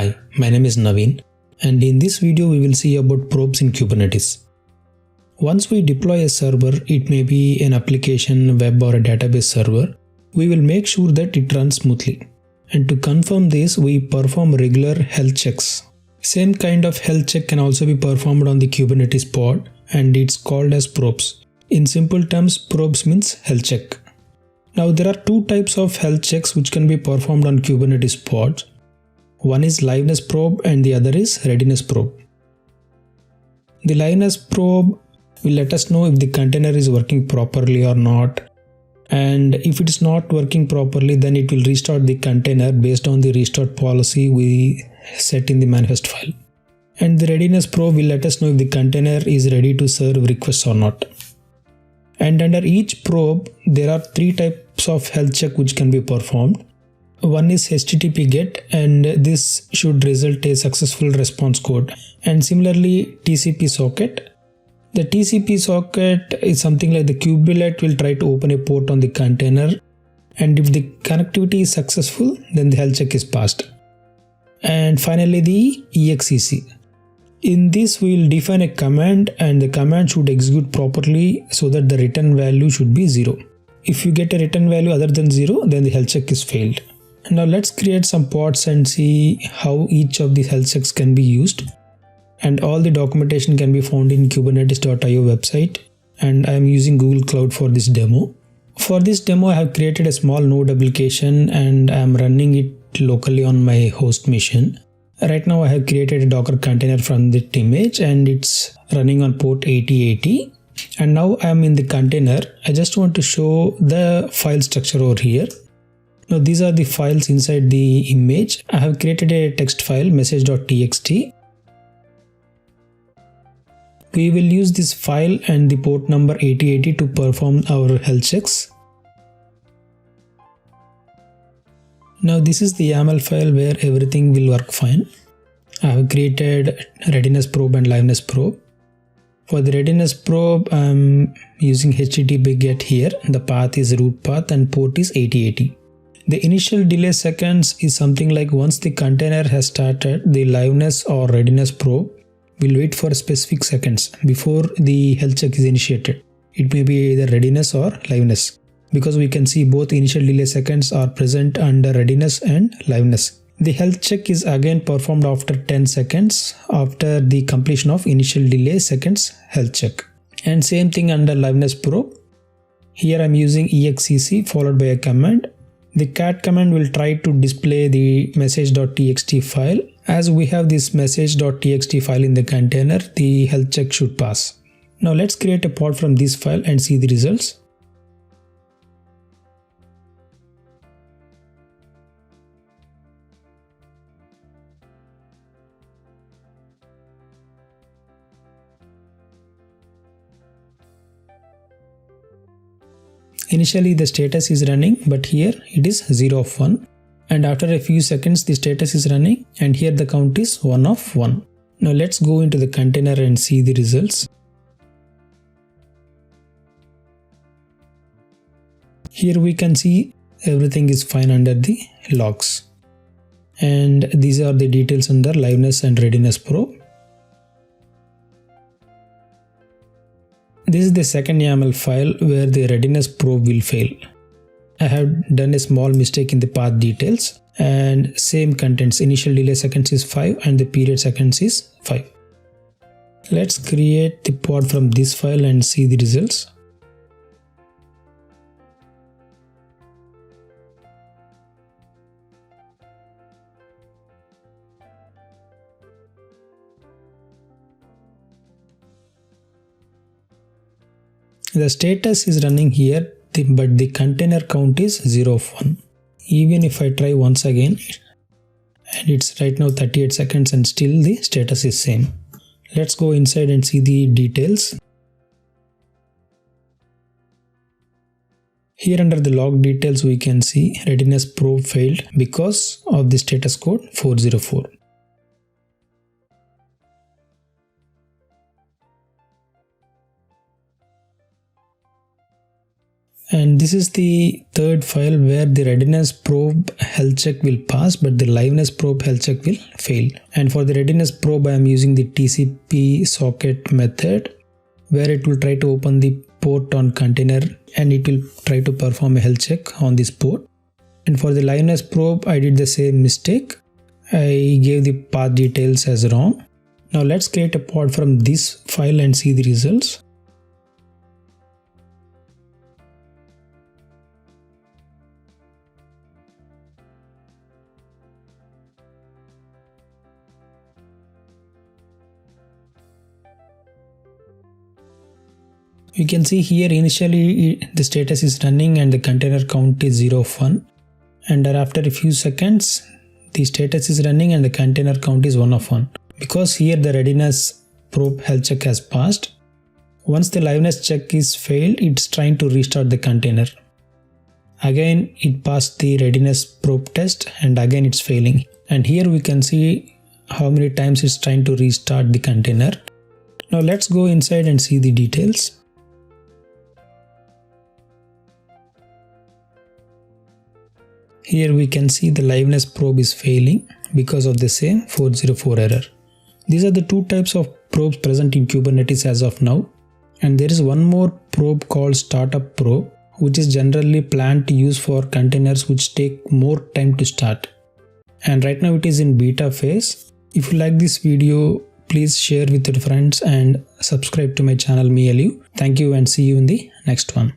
Hi, my name is Naveen, and in this video we will see about probes in Kubernetes. Once we deploy a server, it may be an application, web or a database server, we will make sure that it runs smoothly. And to confirm this, we perform regular health checks. Same kind of health check can also be performed on the Kubernetes pod, and it's called as probes. In simple terms, probes means health check. Now there are two types of health checks which can be performed on Kubernetes pods. One is liveness probe and the other is readiness probe. The liveness probe will let us know if the container is working properly or not, and if it is not working properly, then it will restart the container based on the restart policy we set in the manifest file. And the readiness probe will let us know if the container is ready to serve requests or not. And under each probe, there are three types of health check which can be performed. One is HTTP GET, and this should result a successful response code. And similarly, TCP socket. The TCP socket is something like the kubelet will try to open a port on the container, and if the connectivity is successful, then the health check is passed. And finally, the EXEC. In this, we will define a command, and the command should execute properly so that the return value should be 0. If you get a return value other than 0, then the health check is failed. Now let's create some pods and see how each of these health checks can be used. And all the documentation can be found in kubernetes.io website, and I am using Google Cloud for this demo. For this demo, I have created a small node application and I am running it locally on my host machine. Right now I have created a Docker container from that image and it's running on port 8080. And now I am in the container. I just want to show the file structure over here. Now these are the files inside the image. I have created a text file message.txt. We will use this file and the port number 8080 to perform our health checks. Now this is the YAML file where everything will work fine. I have created readiness probe and liveness probe. For the readiness probe, I am using HTTP GET here. The path is root path and port is 8080. The initial delay seconds is something like once the container has started, the liveness or readiness probe will wait for specific seconds before the health check is initiated. It may be either readiness or liveness, because we can see both initial delay seconds are present under readiness and liveness. The health check is again performed after 10 seconds after the completion of initial delay seconds health check. And same thing under liveness probe. Here I am using exec followed by a command. The cat command will try to display the message.txt file. As we have this message.txt file in the container, the health check should pass. Now let's create a pod from this file and see the results. Initially the status is running, but here it is 0 of 1, and after a few seconds the status is running and here the count is 1 of 1. Now let's go into the container and see the results. Here we can see everything is fine under the logs, and these are the details under liveness and readiness probe. This is the second YAML file where the readiness probe will fail. I have done a small mistake in the path details, and same contents. Initial delay seconds is 5 and the period seconds is 5. Let's create the pod from this file and see the results. The status is running here, but the container count is 0 of 1. Even if I try once again, and it's right now 38 seconds and still the status is same. Let's go inside and see the details. Here under the log details we can see readiness probe failed because of the status code 404. And this is the third file where the readiness probe health check will pass, but the liveness probe health check will fail. And for the readiness probe, I am using the TCP socket method, where it will try to open the port on container and it will try to perform a health check on this port. And for the liveness probe, I did the same mistake. I gave the path details as wrong. Now let's create a pod from this file and see the results. You can see here initially the status is running and the container count is 0 of 1, and after a few seconds the status is running and the container count is 1 of 1, because here the readiness probe health check has passed. Once the liveness check is failed, it's trying to restart the container. Again it passed the readiness probe test and again it's failing, and here we can see how many times it's trying to restart the container. Now let's go inside and see the details. Here we can see the liveness probe is failing because of the same 404 error. These are the two types of probes present in Kubernetes as of now. And there is one more probe called startup probe, which is generally planned to use for containers which take more time to start. And right now it is in beta phase. If you like this video, please share with your friends and subscribe to my channel MeAliu. Thank you and see you in the next one.